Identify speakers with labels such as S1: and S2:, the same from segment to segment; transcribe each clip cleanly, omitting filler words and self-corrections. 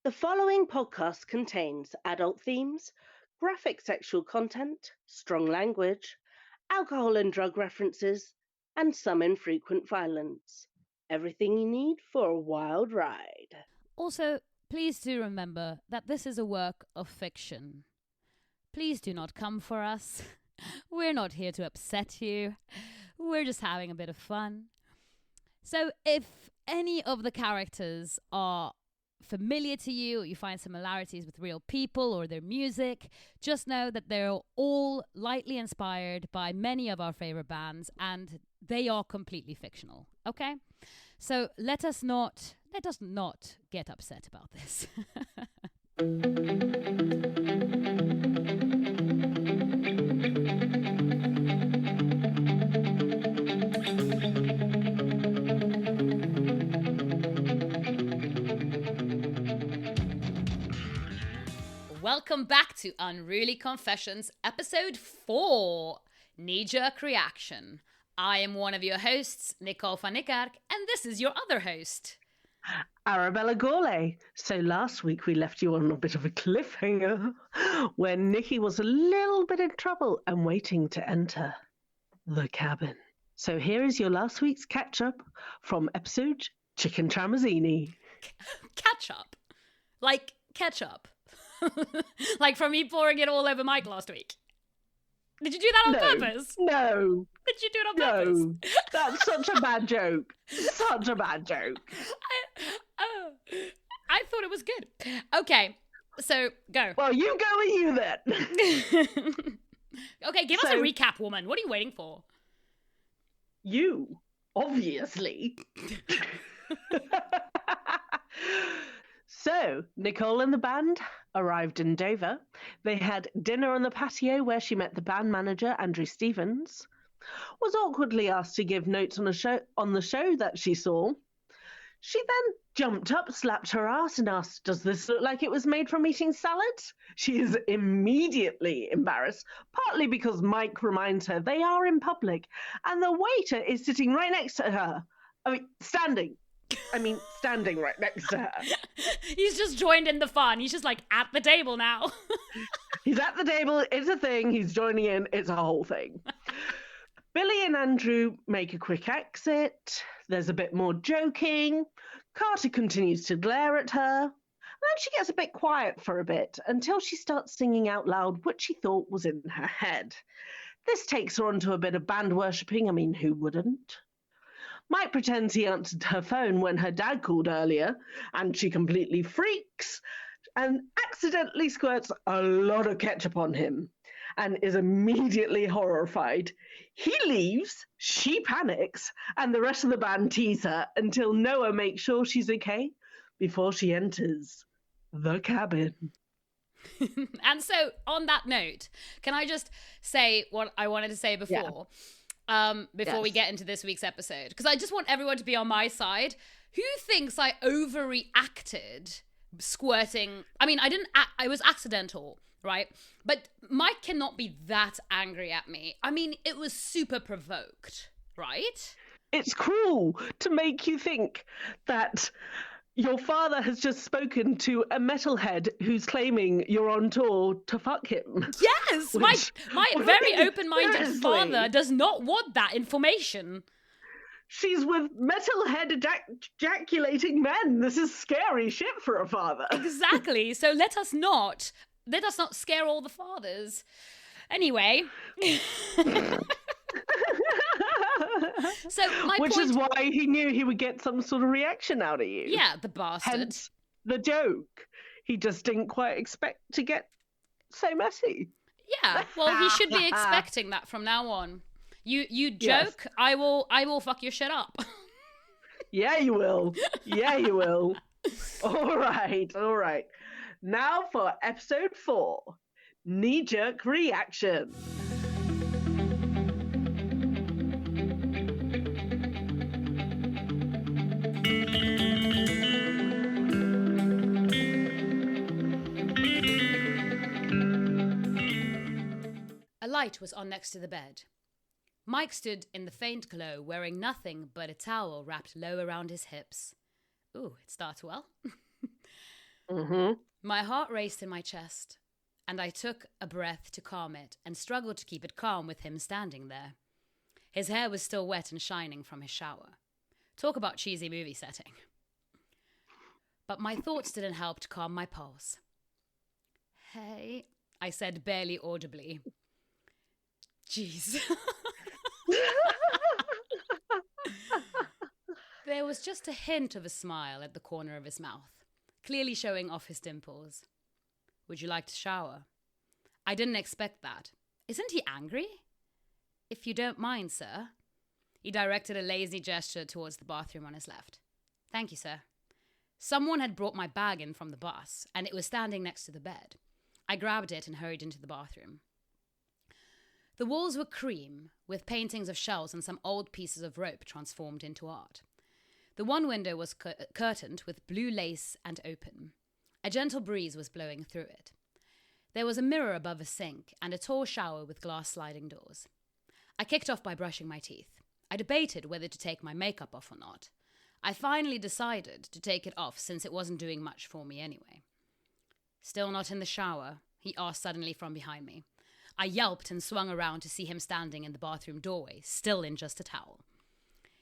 S1: The following podcast contains adult themes, graphic sexual content, strong language, alcohol and drug references, and some infrequent violence. Everything you need for a wild ride.
S2: Also, please do remember that this is a work of fiction. Please do not come for us. We're not here to upset you. We're just having a bit of fun. So if any of the characters are familiar to you, or you find similarities with real people or their music, just know that they're all lightly inspired by many of our favorite bands and they are completely fictional. Okay? So let us not get upset about this. Welcome back to Unruly Confessions, episode 4, Knee-Jerk Reaction. I am one of your hosts, Nicole van Niekerk, and this is your other host,
S1: Arabella Gourlay. So last week we left you on a bit of a cliffhanger when Nikki was a little bit in trouble and waiting to enter the cabin. So here is your last week's catch-up from episode Chicken Tramezzini.
S2: Ketchup. Like ketchup. Like from me pouring it all over Mike last week. Did you do that on purpose?
S1: No.
S2: Did you do it on purpose?
S1: No. That's such a bad joke. Such a bad joke.
S2: I thought it was good. Okay, so go.
S1: Well, you go with you then.
S2: Okay, give us a recap, woman. What are you waiting for?
S1: You, obviously. So, Nicole and the band arrived in Dover. They had dinner on the patio where she met the band manager, Andrew Stevens, was awkwardly asked to give notes on the show that she saw. She then jumped up, slapped her ass and asked, "Does this look like it was made from eating salad?" She is immediately embarrassed, partly because Mike reminds her they are in public and the waiter is sitting right next to her. Standing right next to her.
S2: He's just joined in the fun. He's just like at the table now.
S1: He's at the table. It's a thing. He's joining in. It's a whole thing. Billy and Andrew make a quick exit. There's a bit more joking. Carter continues to glare at her. And then she gets a bit quiet for a bit until she starts singing out loud what she thought was in her head. This takes her onto a bit of band worshipping. I mean, who wouldn't? Mike pretends he answered her phone when her dad called earlier, and she completely freaks and accidentally squirts a lot of ketchup on him and is immediately horrified. He leaves, she panics, and the rest of the band tease her until Noah makes sure she's okay before she enters the cabin.
S2: And so, on that note, can I just say what I wanted to say before? Yeah. Before we get into this week's episode, because I just want everyone to be on my side. Who thinks I overreacted squirting? I mean, I was accidental, right? But Mike cannot be that angry at me. I mean, it was super provoked, right?
S1: It's cruel to make you think that your father has just spoken to a metalhead who's claiming you're on tour to fuck him.
S2: Yes, my very open-minded father does not want that information.
S1: She's with metalhead ejaculating men. This is scary shit for a father.
S2: Exactly. So let us not scare all the fathers. Anyway. So
S1: Which is why he knew he would get some sort of reaction out of you.
S2: Yeah, the bastard.
S1: Hence the joke. He just didn't quite expect to get so messy.
S2: Yeah, well, he should be expecting that from now on. You joke, yes. I will fuck your shit up.
S1: Yeah, you will. Yeah, you will. All right. Now for episode 4, Knee-Jerk Reaction.
S2: A light was on next to the bed. Mike stood in the faint glow, wearing nothing but a towel wrapped low around his hips. Ooh, it starts well.
S1: Mm-hmm.
S2: My heart raced in my chest, and I took a breath to calm it and struggled to keep it calm with him standing there. His hair was still wet and shining from his shower. Talk about cheesy movie setting. But my thoughts didn't help to calm my pulse. "Hey," I said barely audibly. Jeez. There was just a hint of a smile at the corner of his mouth, clearly showing off his dimples. "Would you like to shower?" I didn't expect that. "Isn't he angry?" "If you don't mind, sir." He directed a lazy gesture towards the bathroom on his left. "Thank you, sir." Someone had brought my bag in from the bus, and it was standing next to the bed. I grabbed it and hurried into the bathroom. The walls were cream, with paintings of shells and some old pieces of rope transformed into art. The one window was curtained with blue lace and open. A gentle breeze was blowing through it. There was a mirror above a sink and a tall shower with glass sliding doors. I kicked off by brushing my teeth. I debated whether to take my makeup off or not. I finally decided to take it off since it wasn't doing much for me anyway. "Still not in the shower?" he asked suddenly from behind me. I yelped and swung around to see him standing in the bathroom doorway, still in just a towel.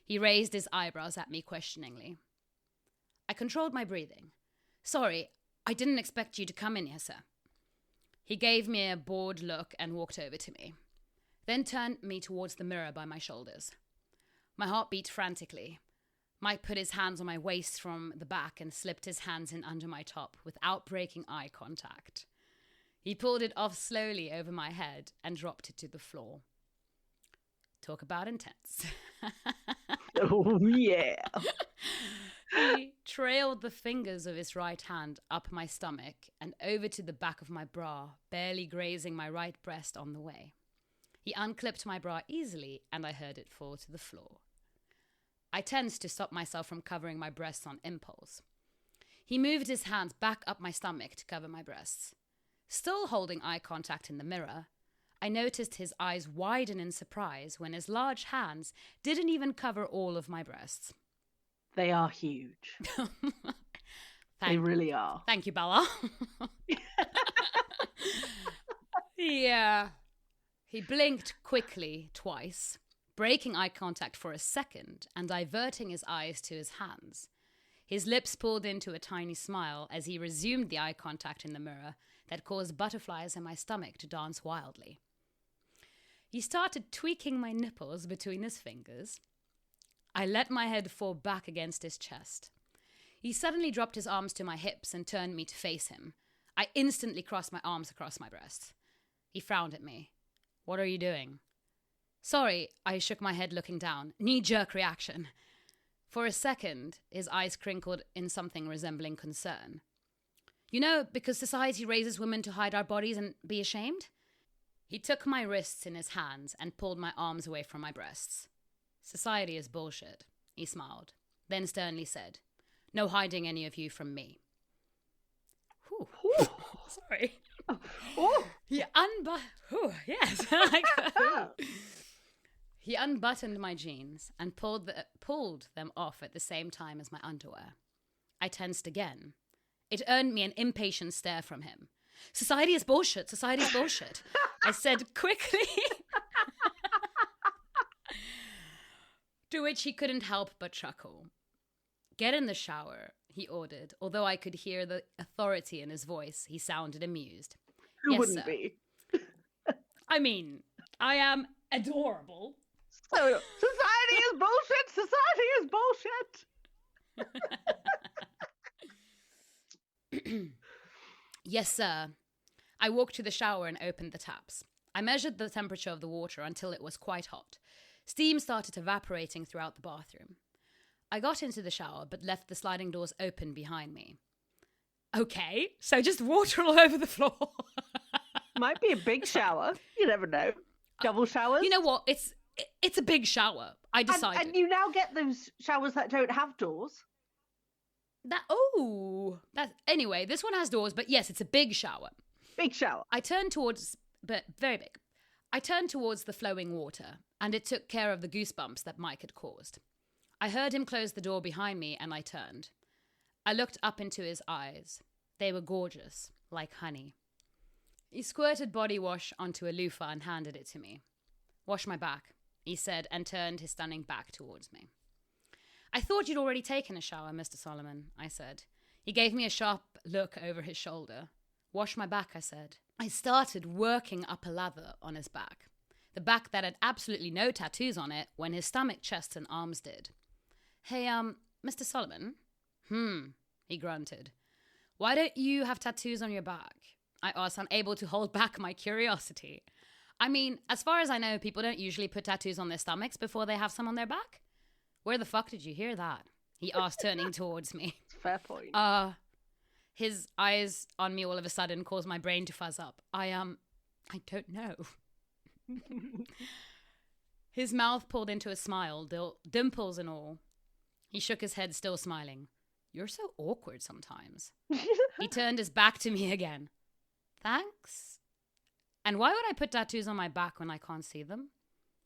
S2: He raised his eyebrows at me questioningly. I controlled my breathing. "Sorry, I didn't expect you to come in here, sir." He gave me a bored look and walked over to me, then turned me towards the mirror by my shoulders. My heart beat frantically. Mike put his hands on my waist from the back and slipped his hands in under my top without breaking eye contact. He pulled it off slowly over my head and dropped it to the floor. Talk about intense.
S1: Oh, yeah.
S2: He trailed the fingers of his right hand up my stomach and over to the back of my bra, barely grazing my right breast on the way. He unclipped my bra easily, and I heard it fall to the floor. I tensed to stop myself from covering my breasts on impulse. He moved his hands back up my stomach to cover my breasts. Still holding eye contact in the mirror, I noticed his eyes widen in surprise when his large hands didn't even cover all of my breasts.
S1: They are huge. They really are.
S2: Thank you, Bella. Yeah. He blinked quickly twice, breaking eye contact for a second and diverting his eyes to his hands. His lips pulled into a tiny smile as he resumed the eye contact in the mirror that caused butterflies in my stomach to dance wildly. He started tweaking my nipples between his fingers. I let my head fall back against his chest. He suddenly dropped his arms to my hips and turned me to face him. I instantly crossed my arms across my breasts. He frowned at me. "What are you doing?" "Sorry," I shook my head looking down. Knee-jerk reaction. For a second, his eyes crinkled in something resembling concern. "You know, because society raises women to hide our bodies and be ashamed?" He took my wrists in his hands and pulled my arms away from my breasts. "Society is bullshit," he smiled, then sternly said, "No hiding any of you from me." Whew. Sorry. He He unbuttoned my jeans and pulled them off at the same time as my underwear. I tensed again. It earned me an impatient stare from him. "Society is bullshit. Society is bullshit," I said quickly. To which he couldn't help but chuckle. "Get in the shower," he ordered. Although I could hear the authority in his voice, he sounded amused.
S1: Who
S2: "Yes,
S1: wouldn't
S2: sir."
S1: be?
S2: I mean, I am adorable.
S1: So, society is bullshit. Society is bullshit.
S2: "Yes, sir." I walked to the shower and opened the taps. I measured the temperature of the water until it was quite hot. Steam started evaporating throughout the bathroom. I got into the shower, but left the sliding doors open behind me. "Okay, so just water all over the floor."
S1: Might be a big shower. You never know. Double showers.
S2: You know what? It's a big shower. I decided.
S1: And you now get those showers that don't have doors.
S2: Anyway, this one has doors, but yes, it's a big shower.
S1: Big shower.
S2: Very big. I turned towards the flowing water, and it took care of the goosebumps that Mike had caused. I heard him close the door behind me, and I turned. I looked up into his eyes. They were gorgeous, like honey. He squirted body wash onto a loofah and handed it to me. "Wash my back," he said, and turned his stunning back towards me. "I thought you'd already taken a shower, Mr. Solomon," I said. He gave me a sharp look over his shoulder. "Wash my back," I said. I started working up a lather on his back. The back that had absolutely no tattoos on it when his stomach, chest, and arms did. "Hey, Mr. Solomon?" He grunted. "Why don't you have tattoos on your back?" I asked, unable to hold back my curiosity. I mean, as far as I know, people don't usually put tattoos on their stomachs before they have some on their back. "Where the fuck did you hear that?" he asked, turning towards me.
S1: Fair point.
S2: His eyes on me all of a sudden caused my brain to fuzz up. I don't know. His mouth pulled into a smile, dimples and all. He shook his head, still smiling. "You're so awkward sometimes." He turned his back to me again. "Thanks. And why would I put tattoos on my back when I can't see them?"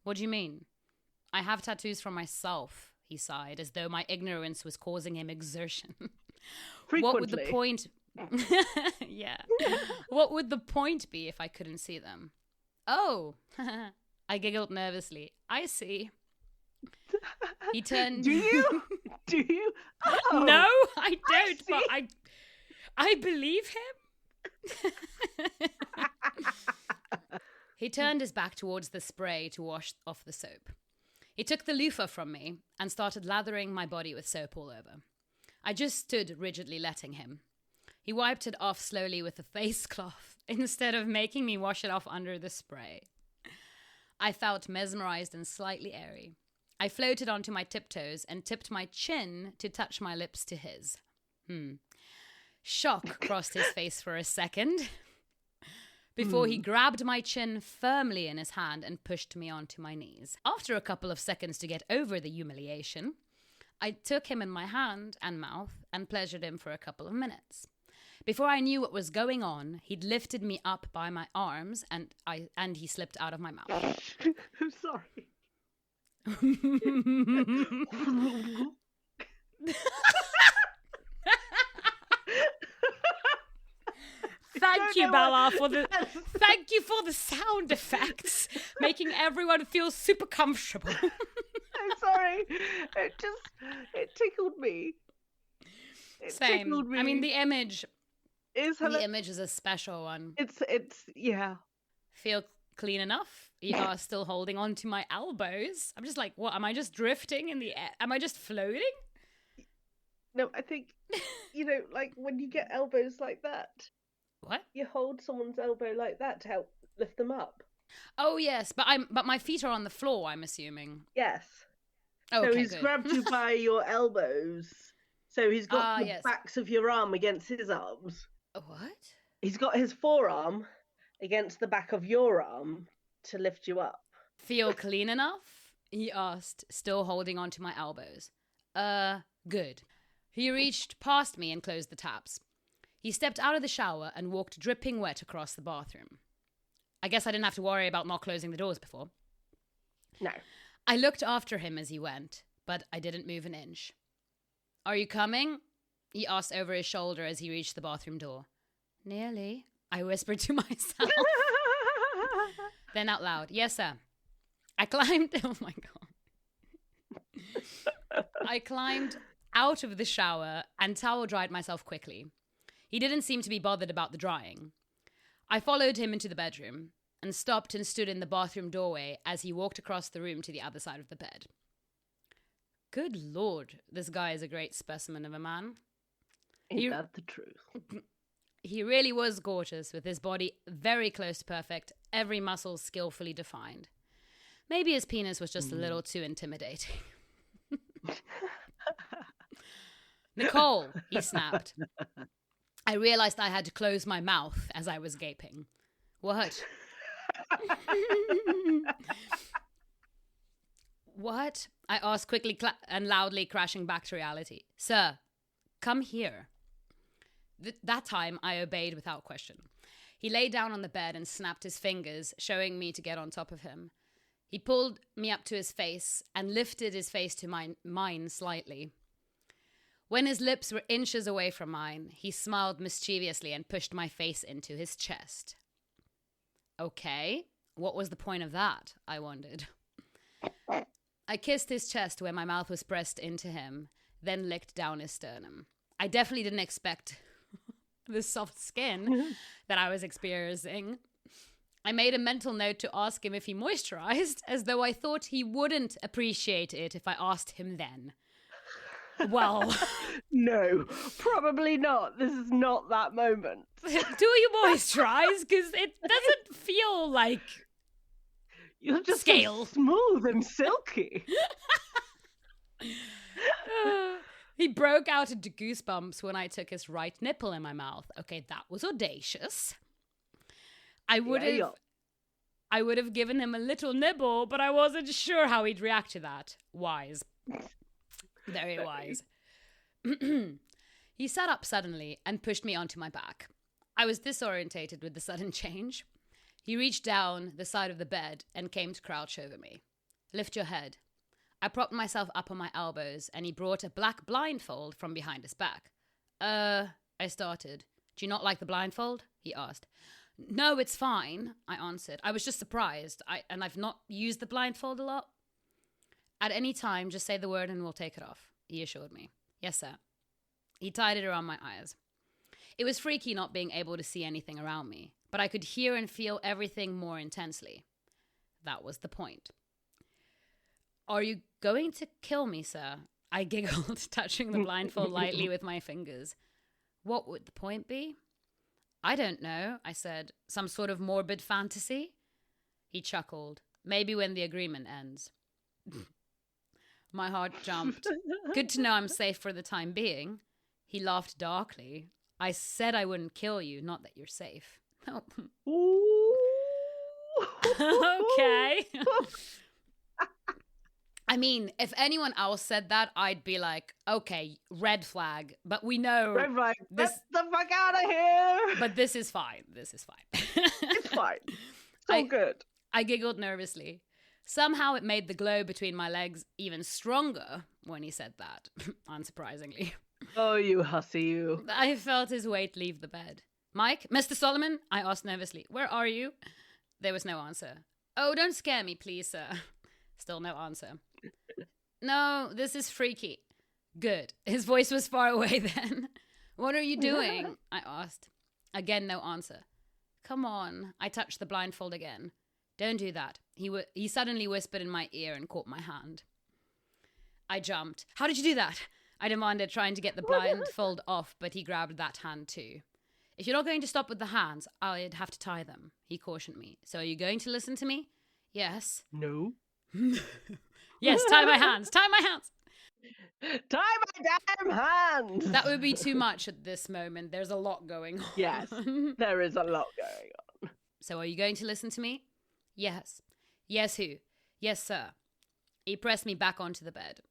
S2: "What do you mean?" "I have tattoos for myself," he sighed, as though my ignorance was causing him exertion.
S1: Frequently.
S2: What would the point... Yeah. What would the point be if I couldn't see them? "Oh," I giggled nervously. "I see." He turned...
S1: Do you? Do you? Oh,
S2: No, I don't, but I believe him. He turned his back towards the spray to wash off the soap. He took the loofah from me and started lathering my body with soap all over. I just stood rigidly letting him. He wiped it off slowly with a face cloth instead of making me wash it off under the spray. I felt mesmerized and slightly airy. I floated onto my tiptoes and tipped my chin to touch my lips to his. Shock crossed his face for a second before he grabbed my chin firmly in his hand and pushed me onto my knees. After a couple of seconds to get over the humiliation, I took him in my hand and mouth and pleasured him for a couple of minutes. Before I knew what was going on, he'd lifted me up by my arms and he slipped out of my mouth.
S1: I'm sorry.
S2: Thank you, Bella, for the sound effects, making everyone feel super comfortable.
S1: I'm sorry. It tickled me.
S2: Same.
S1: Tickled me.
S2: I mean, the image
S1: is
S2: a special one.
S1: It's yeah.
S2: Feel clean enough? You are still holding on to my elbows. I'm just like, what? Am I just drifting in the air? Am I just floating?
S1: No, I think, like when you get elbows like that.
S2: What?
S1: You hold someone's elbow like that to help lift them up.
S2: Oh yes, but my feet are on the floor, I'm assuming.
S1: Yes.
S2: Oh,
S1: so
S2: okay,
S1: he's
S2: good.
S1: grabbed you by your elbows. So he's got the
S2: yes.
S1: backs of your arm against his arms.
S2: What?
S1: He's got his forearm against the back of your arm to lift you up.
S2: Feel clean enough? He asked, still holding onto my elbows. Good. He reached past me and closed the taps. He stepped out of the shower and walked dripping wet across the bathroom. I guess I didn't have to worry about not closing the doors before.
S1: No.
S2: I looked after him as he went, but I didn't move an inch. "Are you coming?" he asked over his shoulder as he reached the bathroom door. "Nearly," I whispered to myself. Then out loud, "Yes, sir." I climbed... Oh, my God. I climbed out of the shower and towel dried myself quickly. He didn't seem to be bothered about the drying. I followed him into the bedroom and stopped and stood in the bathroom doorway as he walked across the room to the other side of the bed. Good Lord, this guy is a great specimen of a man.
S1: Ain't that the truth?
S2: He really was gorgeous, with his body very close to perfect, every muscle skillfully defined. Maybe his penis was just a little too intimidating. "Nicole," he snapped. I realized I had to close my mouth as I was gaping. "What?" "What?" I asked quickly and loudly, crashing back to reality. "Sir, come here." That time, I obeyed without question. He lay down on the bed and snapped his fingers, showing me to get on top of him. He pulled me up to his face and lifted his face to mine slightly. When his lips were inches away from mine, he smiled mischievously and pushed my face into his chest. Okay, what was the point of that? I wondered. I kissed his chest where my mouth was pressed into him, then licked down his sternum. I definitely didn't expect the soft skin that I was experiencing. I made a mental note to ask him if he moisturized, as though I thought he wouldn't appreciate it if I asked him then. Well,
S1: no, probably not. This is not that moment.
S2: Do you moisturize? Because it doesn't feel like
S1: you're just
S2: scale.
S1: So smooth and silky.
S2: He broke out into goosebumps when I took his right nipple in my mouth. Okay, that was audacious. I would have given him a little nibble, but I wasn't sure how he'd react to that. Wise. Very wise. He sat up suddenly and pushed me onto my back. I was disorientated with the sudden change. He reached down the side of the bed and came to crouch over me. Lift your head. I propped myself up on my elbows and he brought a black blindfold from behind his back. I started. Do you not like the blindfold? He asked. No, it's fine, I answered. I was just surprised. I've not used the blindfold a lot. At any time, just say the word and we'll take it off, he assured me. Yes, sir. He tied it around my eyes. It was freaky not being able to see anything around me, but I could hear and feel everything more intensely. That was the point. Are you going to kill me, sir? I giggled, touching the blindfold lightly with my fingers. What would the point be? I don't know, I said. Some sort of morbid fantasy? He chuckled. Maybe when the agreement ends. My heart jumped. Good to know I'm safe for the time being. He laughed darkly. I said I wouldn't kill you, not that you're safe. Oh. Okay. I mean, if anyone else said that, I'd be like, okay, red flag. But we know...
S1: Red flag. Get the fuck out of here.
S2: But this is fine. This is fine.
S1: It's fine. So good.
S2: I giggled nervously. Somehow it made the glow between my legs even stronger when he said that, unsurprisingly.
S1: Oh, you hussy, you.
S2: I felt his weight leave the bed. Mike? Mr. Solomon? I asked nervously. Where are you? There was no answer. Oh, don't scare me, please, sir. Still no answer. No, this is freaky. Good. His voice was far away then. What are you doing? I asked. Again, no answer. Come on. I touched the blindfold again. Don't do that. He suddenly whispered in my ear and caught my hand. I jumped. How did you do that? I demanded, trying to get the blindfold off, but he grabbed that hand too. If you're not going to stop with the hands, I'd have to tie them, he cautioned me. So are you going to listen to me? Yes.
S1: No.
S2: Yes, tie my hands. Tie my hands.
S1: Tie my damn hands.
S2: That would be too much at this moment. There's a lot going on.
S1: Yes, there is a lot going on.
S2: So are you going to listen to me? Yes. Yes, who? Yes, sir. He pressed me back onto the bed.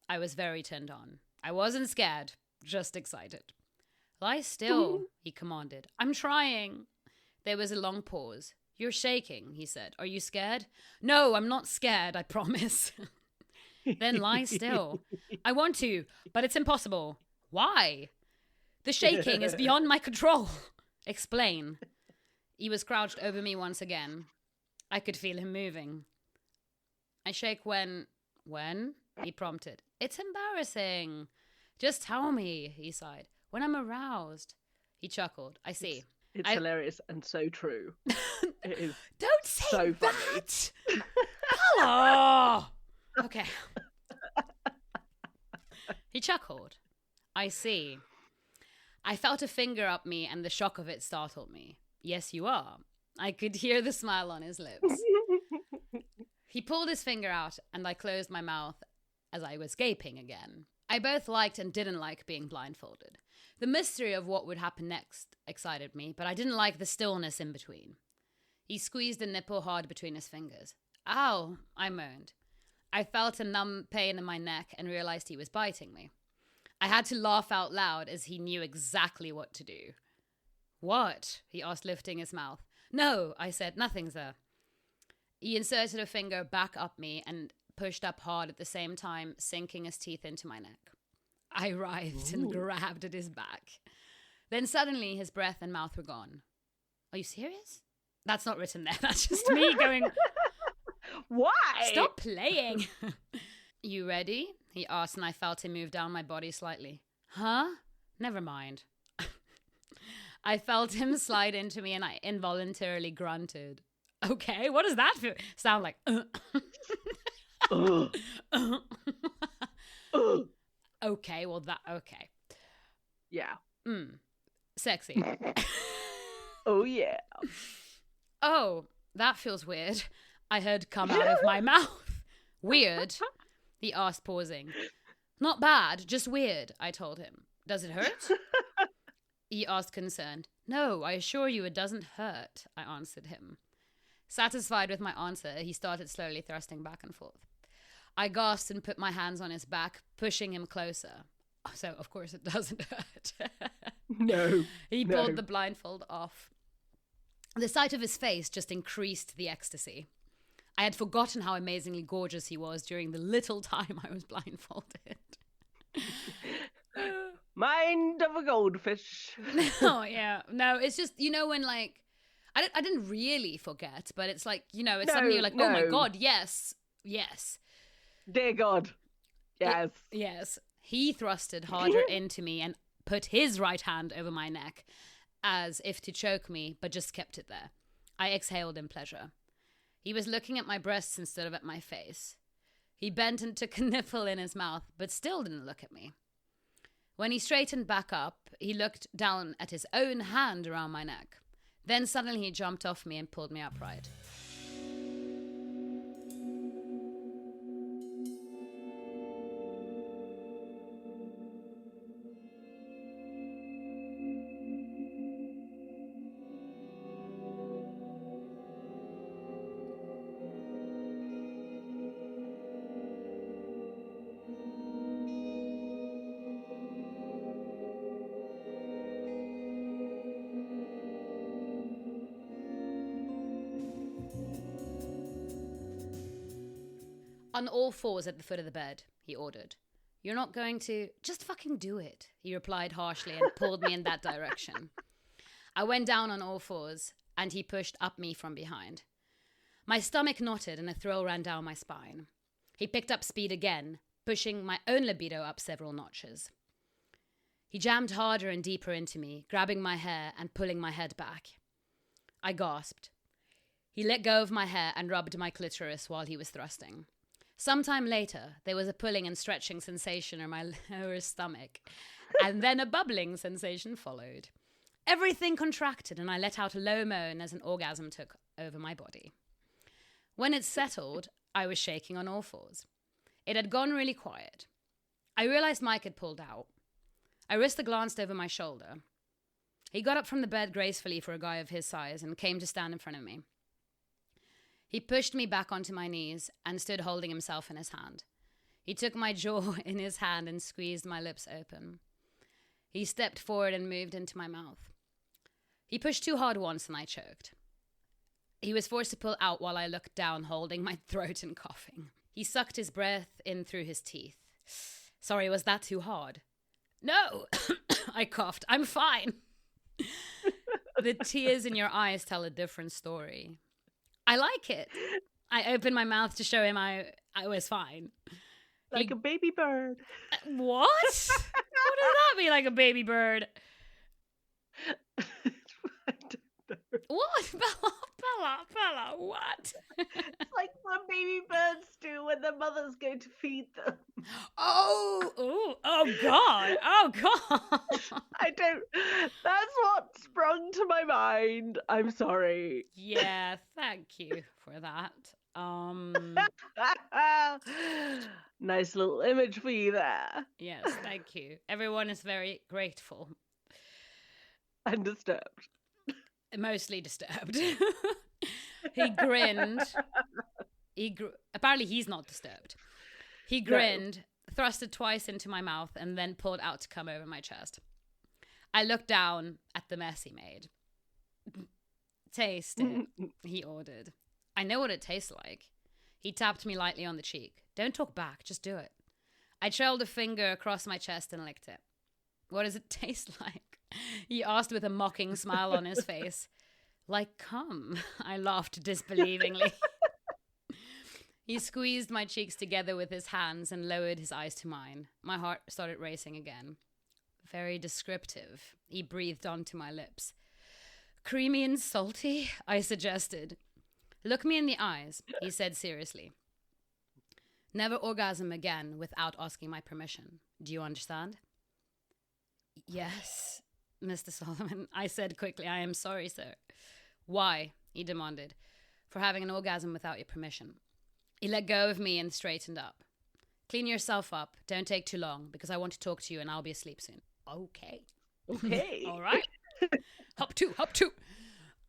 S2: I was very turned on. I wasn't scared, just excited. Lie still, he commanded. I'm trying. There was a long pause. You're shaking, he said. Are you scared? No, I'm not scared, I promise. Then lie still. I want to, but it's impossible. Why? The shaking is beyond my control. Explain. He was crouched over me once again. I could feel him moving. I shake when? He prompted. It's embarrassing. Just tell me, he sighed. When I'm aroused. He chuckled. I see.
S1: It's hilarious and so true. It is.
S2: Don't say
S1: so
S2: that.
S1: Funny.
S2: Hello. Okay. He chuckled. I see. I felt a finger up me and the shock of it startled me. Yes, you are. I could hear the smile on his lips. He pulled his finger out and I closed my mouth as I was gaping again. I both liked and didn't like being blindfolded. The mystery of what would happen next excited me, but I didn't like the stillness in between. He squeezed the nipple hard between his fingers. Ow, I moaned. I felt a numb pain in my neck and realized he was biting me. I had to laugh out loud as he knew exactly what to do. What? He asked, lifting his mouth. No, I said, nothing, sir. He inserted a finger back up me and pushed up hard at the same time, sinking his teeth into my neck. I writhed and grabbed at his back. Then suddenly his breath and mouth were gone. Are you serious? That's not written there. That's just me going,
S1: why?
S2: Stop playing. You ready? He asked, and I felt him move down my body slightly. Huh? Never mind. I felt him slide into me and I involuntarily grunted. Okay, what does that sound like? Okay, well okay.
S1: Yeah.
S2: Sexy.
S1: Oh, yeah.
S2: Oh, that feels weird. I heard come out of my mouth. Weird? He asked, pausing. Not bad, just weird, I told him. Does it hurt? He asked, concerned. No, I assure you it doesn't hurt, I answered him. Satisfied with my answer, he started slowly thrusting back and forth. I gasped and put my hands on his back, pushing him closer. So, of course, it doesn't hurt.
S1: No.
S2: He pulled the blindfold off. The sight of his face just increased the ecstasy. I had forgotten how amazingly gorgeous he was during the little time I was blindfolded.
S1: Mind of a goldfish.
S2: Oh, yeah. No, it's just, when like, I didn't really forget, but it's like, it's suddenly you're like, oh my God, yes.
S1: Dear God. Yes.
S2: Yes. He thrusted harder into me and put his right hand over my neck as if to choke me, but just kept it there. I exhaled in pleasure. He was looking at my breasts instead of at my face. He bent and took a nipple in his mouth, but still didn't look at me. When he straightened back up, he looked down at his own hand around my neck. Then suddenly he jumped off me and pulled me upright. On all fours at the foot of the bed, he ordered. You're not going to... Just fucking do it, he replied harshly and pulled me in that direction. I went down on all fours, and he pushed up me from behind. My stomach knotted and a thrill ran down my spine. He picked up speed again, pushing my own libido up several notches. He jammed harder and deeper into me, grabbing my hair and pulling my head back. I gasped. He let go of my hair and rubbed my clitoris while he was thrusting. Sometime later, there was a pulling and stretching sensation in my lower stomach, and then a bubbling sensation followed. Everything contracted, and I let out a low moan as an orgasm took over my body. When it settled, I was shaking on all fours. It had gone really quiet. I realized Mike had pulled out. Arista glanced over my shoulder. He got up from the bed gracefully for a guy of his size and came to stand in front of me. He pushed me back onto my knees and stood holding himself in his hand. He took my jaw in his hand and squeezed my lips open. He stepped forward and moved into my mouth. He pushed too hard once and I choked. He was forced to pull out while I looked down, holding my throat and coughing. He sucked his breath in through his teeth. Sorry, was that too hard? No, I coughed. I'm fine. The tears in your eyes tell a different story. I like it. I opened my mouth to show him I was fine.
S1: Like a baby bird.
S2: What? What does that mean, like a baby bird?
S1: I don't know.
S2: What? Bella, what?
S1: It's like what baby birds do when their mothers go to feed them.
S2: Oh God.
S1: I don't. That's what sprung to my mind. I'm sorry.
S2: Yeah, thank you for that.
S1: Nice little image for you there.
S2: Yes, thank you. Everyone is very grateful.
S1: And disturbed.
S2: Mostly disturbed. He grinned. Apparently he's not disturbed. He grinned, thrusted twice into my mouth, and then pulled out to come over my chest. I looked down at the mess he made. Taste it, he ordered. I know what it tastes like. He tapped me lightly on the cheek. Don't talk back, just do it. I trailed a finger across my chest and licked it. What does it taste like? He asked with a mocking smile on his face. Like cum, I laughed disbelievingly. He squeezed my cheeks together with his hands and lowered his eyes to mine. My heart started racing again. Very descriptive, he breathed onto my lips. Creamy and salty, I suggested. Look me in the eyes, he said seriously. Never orgasm again without asking my permission. Do you understand? Yes, Mr. Solomon, I said quickly. I am sorry, sir. Why? He demanded. For having an orgasm without your permission. He let go of me and straightened up. Clean yourself up. Don't take too long, because I want to talk to you and I'll be asleep soon. Okay. All right. Hop two.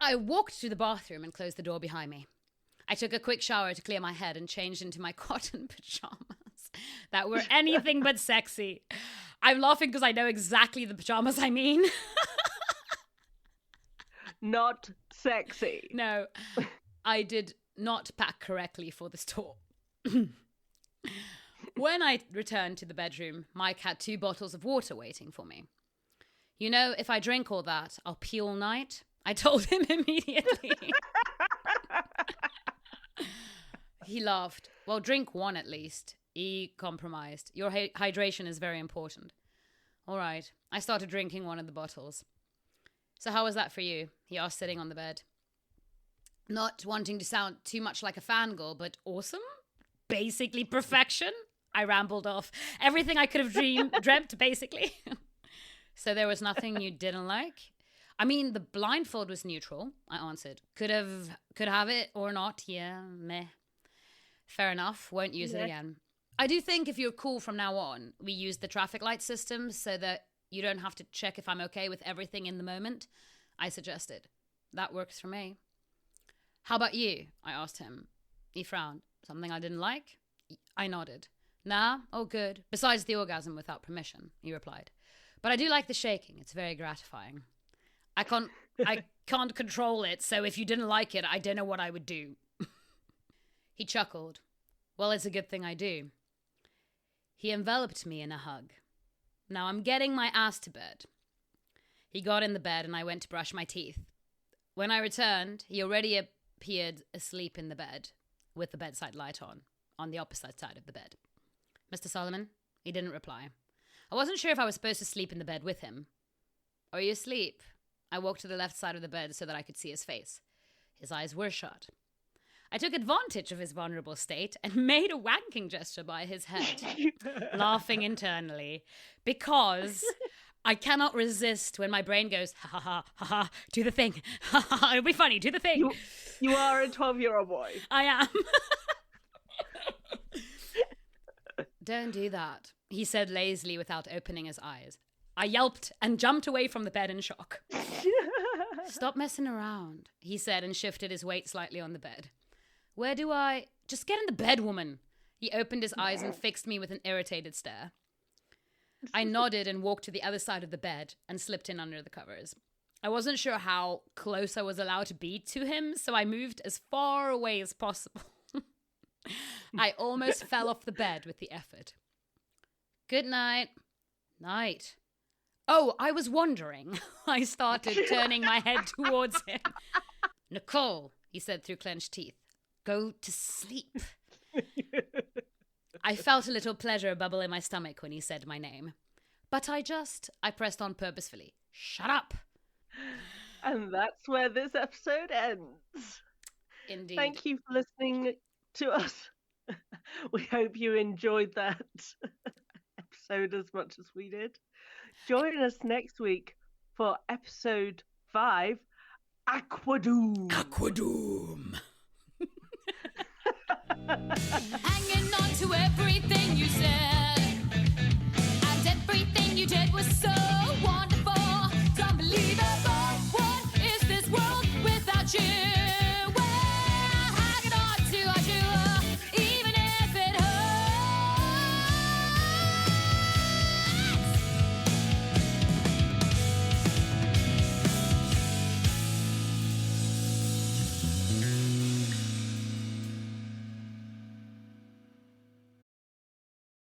S2: I walked to the bathroom and closed the door behind me. I took a quick shower to clear my head and changed into my cotton pajamas that were anything but sexy. I'm laughing because I know exactly the pajamas I mean.
S1: Not sexy.
S2: No, I did not pack correctly for this tour. When I returned to the bedroom, Mike had 2 bottles of water waiting for me. You know, if I drink all that, I'll pee all night, I told him immediately. He laughed. Well, drink one at least. He compromised. Your hydration is very important. All right. I started drinking one of the bottles. So how was that for you? He asked, sitting on the bed. Not wanting to sound too much like a fangirl, but awesome? Basically perfection? I rambled off. Everything I could have dreamt, basically. So there was nothing you didn't like? I mean, the blindfold was neutral, I answered. Could have it or not. Yeah, meh. Fair enough. Won't use it again. I do think if you're cool from now on, we use the traffic light system so that you don't have to check if I'm okay with everything in the moment, I suggested. That works for me. How about you? I asked him. He frowned. Something I didn't like? I nodded. Nah, all good. Besides the orgasm without permission, he replied. But I do like the shaking. It's very gratifying. I can't control it, so if you didn't like it, I don't know what I would do. He chuckled. Well, it's a good thing I do. He enveloped me in a hug. Now I'm getting my ass to bed. He got in the bed and I went to brush my teeth. When I returned, he already appeared asleep in the bed with the bedside light on the opposite side of the bed. Mr. Solomon? He didn't reply. I wasn't sure if I was supposed to sleep in the bed with him. Are you asleep? I walked to the left side of the bed so that I could see his face. His eyes were shut. I took advantage of his vulnerable state and made a wanking gesture by his head, laughing internally, because I cannot resist when my brain goes, ha ha ha ha ha, do the thing, ha ha ha, it'll be funny, do the thing.
S1: You are a 12-year-old boy.
S2: I am. Don't do that, he said lazily without opening his eyes. I yelped and jumped away from the bed in shock. Stop messing around, he said and shifted his weight slightly on the bed. Where do I... Just get in the bed, woman. He opened his eyes and fixed me with an irritated stare. I nodded and walked to the other side of the bed and slipped in under the covers. I wasn't sure how close I was allowed to be to him, so I moved as far away as possible. I almost fell off the bed with the effort. Good night. Night. Oh, I was wondering. I started turning my head towards him. Nicole, he said through clenched teeth. Go to sleep. I felt a little pleasure bubble in my stomach when he said my name. But I pressed on purposefully. Shut up.
S1: And that's where this episode ends.
S2: Indeed.
S1: Thank you for listening to us. We hope you enjoyed that episode as much as we did. Join us next week for episode 5, Aquadoom.
S3: Aquadoom.
S2: Hanging on to everything you said and everything you did.